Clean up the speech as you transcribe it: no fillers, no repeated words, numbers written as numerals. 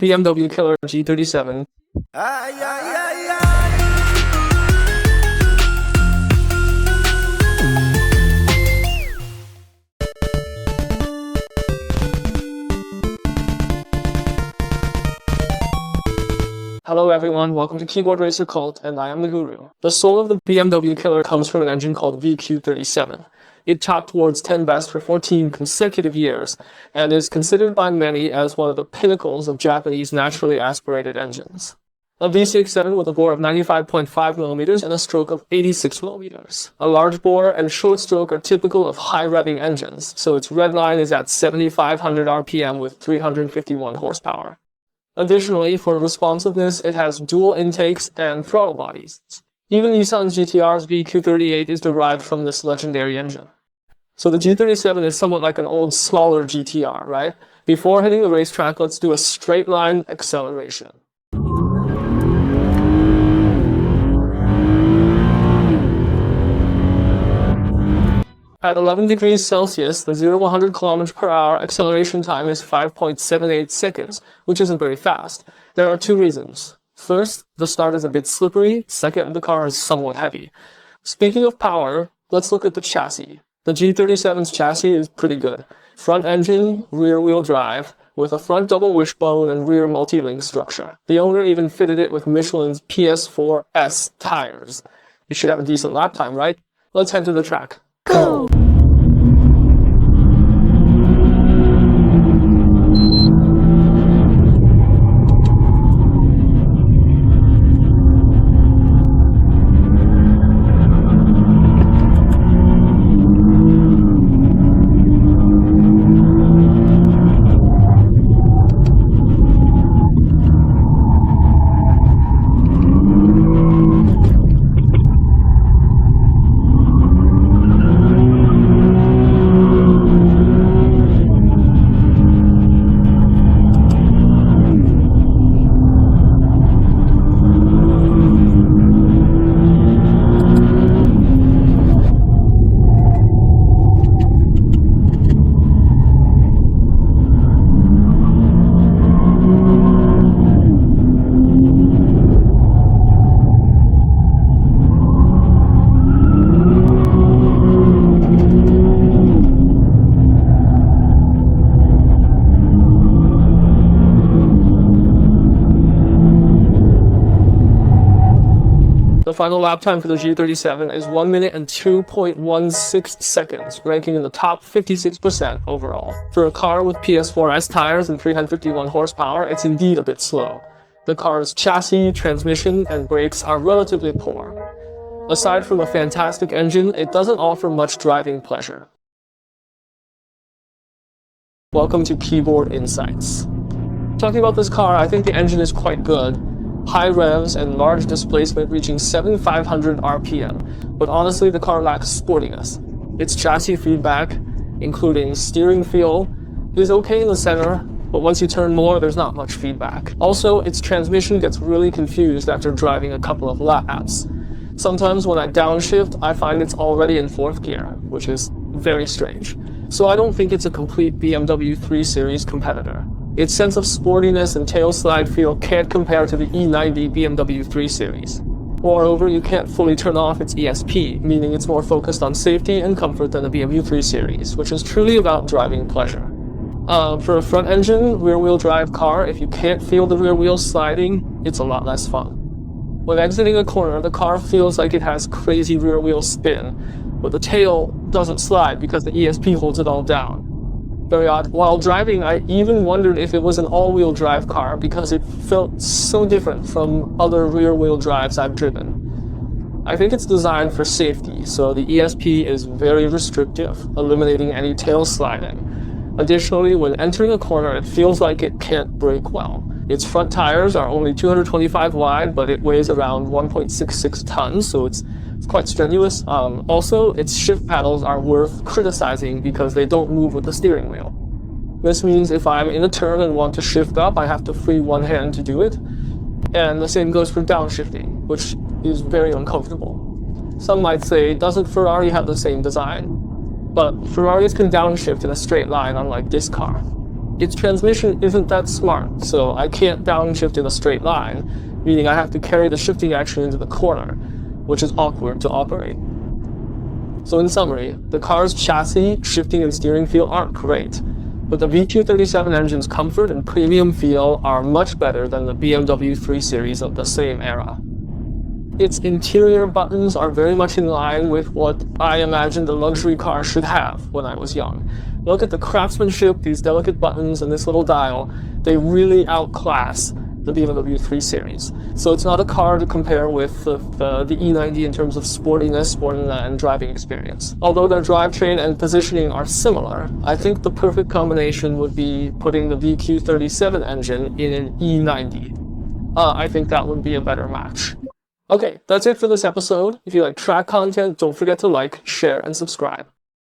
BMW killer G37. Hello everyone, welcome to Keyboard Racer Cult, and I am the Guru. The soul of the BMW killer comes from an engine called VQ37. It topped towards 10 best for 14 consecutive years, and is considered by many as one of the pinnacles of Japanese naturally aspirated engines. A V67 with a bore of 95.5mm and a stroke of 86mm. A large bore and short stroke are typical of high-revving engines, so its red line is at 7,500 RPM with 351 horsepower. Additionally, for responsiveness, it has dual intakes and throttle bodies. Even Nissan's GTR's VQ38 is derived from this legendary engine. So the G37 is somewhat like an old, smaller GTR, right? Before hitting the racetrack, let's do a straight line acceleration. At 11 degrees Celsius, the 0-100 km/h acceleration time is 5.78 seconds, which isn't very fast. There are two reasons. First, the start is a bit slippery. Second, the car is somewhat heavy. Speaking of power, let's look at the chassis. The G37's chassis is pretty good. Front engine, rear-wheel drive, with a front double wishbone and rear multi-link structure. The owner even fitted it with Michelin's PS4S tires. You should have a decent lap time, right? Let's head to the track. Go! The final lap time for the G37 is 1 minute and 2.16 seconds, ranking in the top 56% overall. For a car with PS4S tires and 351 horsepower, it's indeed a bit slow. The car's chassis, transmission, and brakes are relatively poor. Aside from a fantastic engine, it doesn't offer much driving pleasure. Welcome to Keyboard Insights. Talking about this car, I think the engine is quite good. High revs and large displacement reaching 7,500 RPM, but honestly the car lacks sportiness. Its chassis feedback, including steering feel, is okay in the center, but once you turn more, there's not much feedback. Also, its transmission gets really confused after driving a couple of laps. Sometimes when I downshift, I find it's already in 4th gear, which is very strange. So I don't think it's a complete BMW 3 Series competitor. Its sense of sportiness and tail slide feel can't compare to the E90 BMW 3 Series. Moreover, you can't fully turn off its ESP, meaning it's more focused on safety and comfort than the BMW 3 Series, which is truly about driving pleasure. For a front-engine, rear-wheel drive car, if you can't feel the rear wheels sliding, it's a lot less fun. When exiting a corner, the car feels like it has crazy rear wheel spin, but the tail doesn't slide because the ESP holds it all down. Very odd. While driving, I even wondered if it was an all-wheel drive car because it felt so different from other rear-wheel drives I've driven. I think it's designed for safety, so the ESP is very restrictive, eliminating any tail sliding. Additionally, when entering a corner, it feels like it can't brake well. Its front tires are only 225 wide, but it weighs around 1.66 tons, so it's quite strenuous. Also, its shift paddles are worth criticizing because they don't move with the steering wheel. This means if I'm in a turn and want to shift up, I have to free one hand to do it. And the same goes for downshifting, which is very uncomfortable. Some might say, doesn't Ferrari have the same design? But Ferraris can downshift in a straight line, unlike this car. Its transmission isn't that smart, so I can't downshift in a straight line, meaning I have to carry the shifting action into the corner, which is awkward to operate. So in summary, the car's chassis, shifting, and steering feel aren't great, but the VQ37 engine's comfort and premium feel are much better than the BMW 3 Series of the same era. Its interior buttons are very much in line with what I imagined a luxury car should have when I was young. Look at the craftsmanship, these delicate buttons, and this little dial. They really outclass the BMW 3 Series. So it's not a car to compare with the E90 in terms of sportiness and driving experience. Although their drivetrain and positioning are similar, I think the perfect combination would be putting the VQ37 engine in an E90. I think that would be a better match. Okay, that's it for this episode. If you like track content, don't forget to like, share, and subscribe.